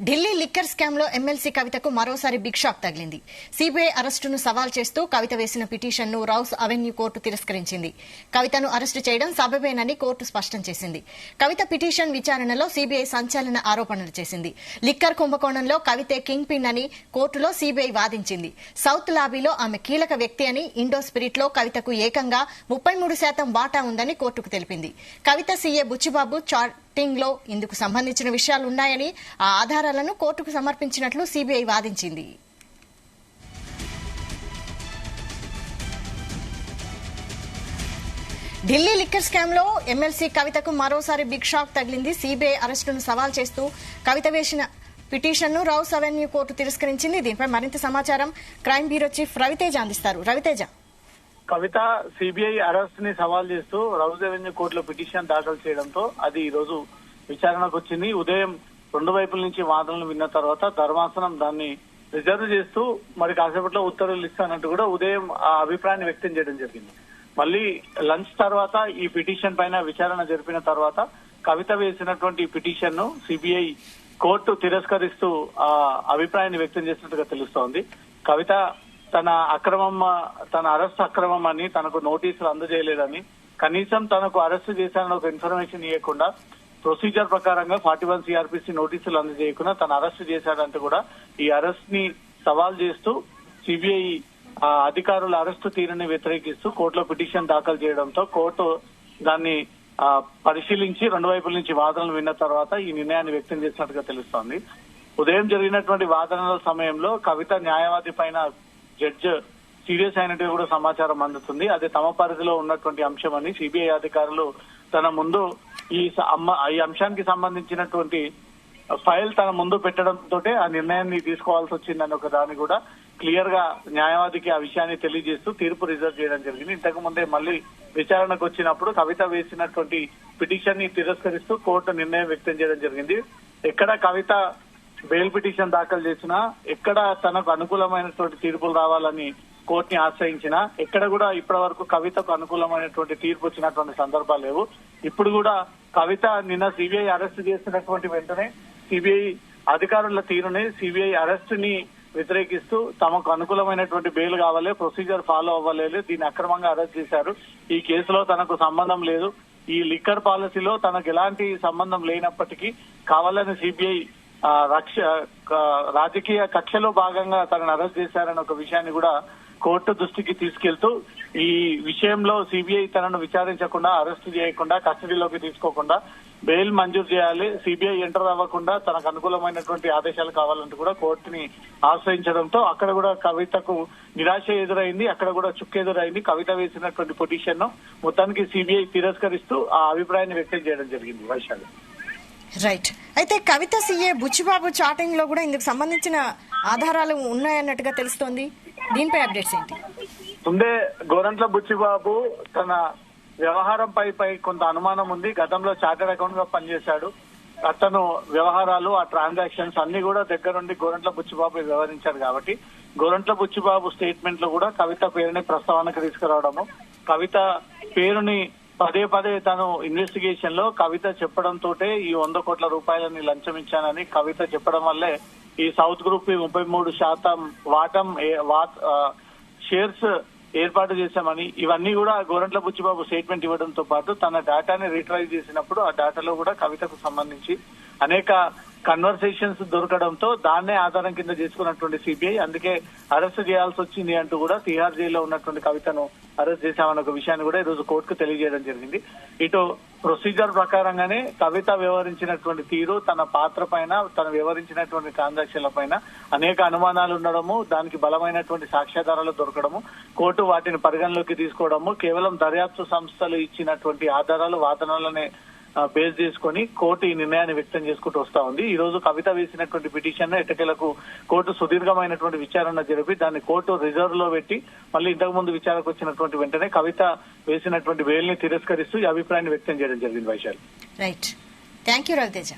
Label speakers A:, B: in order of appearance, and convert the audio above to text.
A: Delhi liquor scam లో MLC కవితకు మరోసారి బిగ్ షాక్ తగిలింది. సీబీఐ అరెస్టును సవాల్ చేస్తూ కవిత వేసిన పిటిషన్ను రౌస్ అవెన్యూ కోర్టు తిరస్కరించింది. కవితను అరెస్టు చేయడం సబబేనని కోర్టు స్పష్టం చేసింది. కవిత పిటిషన్ విచారణలో సీబీఐ సంచలన ఆరోపణలు చేసింది. లిక్కర్ కుంభకోణంలో కవితే కింగ్ పిన్ అని కోర్టులో సీబీఐ వాదించింది. సౌత్ లాబీలో ఆమె కీలక వ్యక్తి అని, ఇండో స్పిరిట్ లో కవితకు ఏకంగా 33% వాటా ఉందని కోర్టుకు తెలిపింది. కవిత సీఏ బుచ్చిబాబు చాటింగ్ లో ఇందుకు సంబంధించిన విషయాలున్నాయని, ఆ ఆధారాలను కోర్టుకు సమర్పించినట్లు సీబీఐ వాదించింది. ఢిల్లీ లిక్కర్ స్కామ్ లో ఎమ్మెల్సీ కవితకు మరోసారి బిగ్ షాక్ తగిలింది. సీబీఐ అరెస్టును సవాల్ చేస్తూ కవిత వేసిన పిటిషన్ను రౌస్ అవెన్యూ కోర్టు తిరస్కరించింది. దీనిపై మరింత సమాచారం క్రైమ్ బ్యూరో చీఫ్ రవితేజ అందిస్తారు. రవితేజ,
B: కవిత సిబిఐ అరెస్ట్ ని సవాల్ చేస్తూ రౌస్ అవెన్యూ కోర్టులో పిటిషన్ దాఖలు చేయడంతో అది ఈ రోజు విచారణకు వచ్చింది. ఉదయం రెండు వైపుల నుంచి వాదనలు విన్న తర్వాత ధర్మాసనం దాన్ని రిజర్వ్ చేస్తూ మరి కాసేపట్లో ఉత్తర్వులు ఇస్తానంటూ కూడా ఉదయం ఆ అభిప్రాయాన్ని వ్యక్తం చేయడం జరిగింది. మళ్ళీ లంచ్ తర్వాత ఈ పిటిషన్ పైన విచారణ జరిపిన తర్వాత కవిత వేసినటువంటి పిటిషన్ ను సిబిఐ కోర్టు తిరస్కరిస్తూ ఆ అభిప్రాయాన్ని వ్యక్తం చేసినట్టుగా తెలుస్తోంది. కవిత తన అరెస్ట్ అక్రమం అని, తనకు నోటీసులు అందజేయలేదని, కనీసం తనకు అరెస్ట్ చేశారని ఒక ఇన్ఫర్మేషన్ ఇవ్వకుండా ప్రొసీజర్ ప్రకారంగా 41 సిఆర్పిసి నోటీసులు అందజేయకుండా తను అరెస్ట్ చేశాడంటూ కూడా ఈ అరెస్ట్ ని సవాల్ చేస్తూ సిబిఐ అధికారుల అరెస్టు తీరుని వ్యతిరేకిస్తూ కోర్టులో పిటిషన్ దాఖలు చేయడంతో కోర్టు దాన్ని పరిశీలించి రెండు వైపుల నుంచి వాదనలు విన్న తర్వాత ఈ నిర్ణయాన్ని వ్యక్తం చేసినట్టుగా తెలుస్తోంది. ఉదయం జరిగినటువంటి వాదనల సమయంలో కవిత న్యాయవాది పైన జడ్జ్ సీరియస్ అయినట్టుగా కూడా సమాచారం అందుతుంది. అది తమ పరిధిలో ఉన్నటువంటి అంశం అని సిబిఐ అధికారులు తన ముందు ఈ అంశానికి సంబంధించినటువంటి ఫైల్ తన ముందు పెట్టడంతో ఆ నిర్ణయాన్ని తీసుకోవాల్సి వచ్చిందని ఒక దాన్ని కూడా క్లియర్ గా న్యాయవాదికి ఆ విషయాన్ని తెలియజేస్తూ తీర్పు రిజర్వ్ చేయడం జరిగింది. ఇంతకు ముందే మళ్ళీ విచారణకు వచ్చినప్పుడు కవిత వేసినటువంటి పిటిషన్ ని తిరస్కరిస్తూ కోర్టు నిర్ణయం వ్యక్తం చేయడం జరిగింది. ఎక్కడ కవిత బెయిల్ పిటిషన్ దాఖలు చేసినా, ఎక్కడ తనకు అనుకూలమైనటువంటి తీర్పులు రావాలని కోర్టుని ఆశ్రయించినా, ఎక్కడ కూడా ఇప్పటి వరకు కవితకు అనుకూలమైనటువంటి తీర్పు వచ్చినటువంటి సందర్భాలు లేవు. ఇప్పుడు కూడా కవిత నిన్న సిబిఐ అరెస్ట్ చేసినటువంటి వెంటనే సిబిఐ అధికారుల తీరుని, సిబిఐ అరెస్ట్ ని వ్యతిరేకిస్తూ తమకు అనుకూలమైనటువంటి బెయిల్ కావాలి, ప్రొసీజర్ ఫాలో అవ్వలేదు, దీన్ని అక్రమంగా అరెస్ట్ చేశారు, ఈ కేసులో తనకు సంబంధం లేదు, ఈ లిక్కర్ పాలసీలో తనకు ఎలాంటి సంబంధం లేనప్పటికీ కావాలని సిబిఐ రాజకీయ కక్షలో భాగంగా తనను అరెస్ట్ చేశారని ఒక విషయాన్ని కూడా కోర్టు దృష్టికి తీసుకెళ్తూ ఈ విషయంలో సిబిఐ తనను విచారించకుండా, అరెస్ట్ చేయకుండా, కస్టడీలోకి తీసుకోకుండా బెయిల్ మంజూరు చేయాలి, సిబిఐ ఎంటర్ అవ్వకుండా తనకు అనుకూలమైనటువంటి ఆదేశాలు కావాలంటూ కూడా కోర్టుని ఆశ్రయించడంతో అక్కడ కూడా కవితకు నిరాశ ఎదురైంది. అక్కడ కూడా చుక్కెదురైంది. కవిత వేసినటువంటి పిటిషన్ ను మొత్తానికి సిబిఐ తిరస్కరిస్తూ ఆ అభిప్రాయాన్ని వ్యక్తం చేయడం జరిగింది. వైశాలి,
A: రైట్. అయితే కవిత సీఏ బుచ్చిబాబు చాటింగ్ లో కూడా ఇందుకు సంబంధించిన ఆధారాలు ఉన్నాయన్నట్టుగా తెలుస్తోంది. దీనిపై అప్డేట్స్ ఏంటి?
B: ముందే గోరంట్ల బుచ్చిబాబు తన వ్యవహారంపై కొంత అనుమానం ఉంది. గతంలో చార్టెడ్ అకౌంట్ గా పనిచేశాడు. అతను వ్యవహారాలు, ఆ ట్రాన్సాక్షన్స్ అన్ని కూడా దగ్గరుండి గోరంట్ల బుచ్చిబాబు వ్యవహరించాడు కాబట్టి గోరంట్ల బుచ్చిబాబు స్టేట్మెంట్ లో కూడా కవిత పేరుని ప్రస్తావనకు తీసుకురావడము, కవిత పేరుని పదే పదే తను ఇన్వెస్టిగేషన్ లో కవిత చెప్పడంతో ఈ 100 కోట్ల రూపాయలని లంచం ఇచ్చానని కవిత చెప్పడం వల్లే ఈ సౌత్ గ్రూప్ 33% షేర్స్ ఏర్పాటు చేశామని, ఇవన్నీ కూడా గోరంట్ల బుచ్చిబాబు స్టేట్మెంట్ ఇవ్వడంతో పాటు తన డేటాని రీట్రైవ్ చేసినప్పుడు ఆ డేటాలో కూడా కవితకు సంబంధించి అనేక కన్వర్సేషన్స్ దొరకడంతో దాన్నే ఆధారం కింద చేసుకున్నటువంటి సిబిఐ అందుకే అరెస్ట్ చేయాల్సి వచ్చింది అంటూ కూడా తిహార్ జైల్లో ఉన్నటువంటి కవితను అరెస్ట్ చేశామన్న ఒక విషయాన్ని కూడా ఈ రోజు కోర్టుకు తెలియజేయడం జరిగింది. ఇటు ప్రొసీజర్ ప్రకారంగానే కవిత వ్యవహరించినటువంటి తీరు, తన పాత్ర పైన, తను వ్యవహరించినటువంటి ట్రాన్సాక్షన్ల పైన అనేక అనుమానాలు ఉండడము, దానికి బలమైనటువంటి సాక్ష్యాధారాలు దొరకడము, కోర్టు వాటిని పరిగణలోకి తీసుకోవడము, కేవలం దర్యాప్తు సంస్థలు ఇచ్చినటువంటి ఆధారాలు, వాదనలనే బేస్ చేసుకుని కోర్టు ఈ నిర్ణయాన్ని వ్యక్తం చేసుకుంటూ వస్తా ఉంది. ఈ రోజు కవిత వేసినటువంటి పిటిషన్ ఎట్టకేలకు కోర్టు సుదీర్ఘమైనటువంటి విచారణ జరిపి దాన్ని కోర్టు రిజర్వ్ లో పెట్టి మళ్ళీ ఇంతకు ముందు విచారణకు వచ్చినటువంటి వెంటనే కవిత వేసినటువంటి బెయిల్ ని తిరస్కరిస్తూ ఈ అభిప్రాయాన్ని వ్యక్తం చేయడం జరిగింది. Vaishali,
A: right. Thank you Raviteja.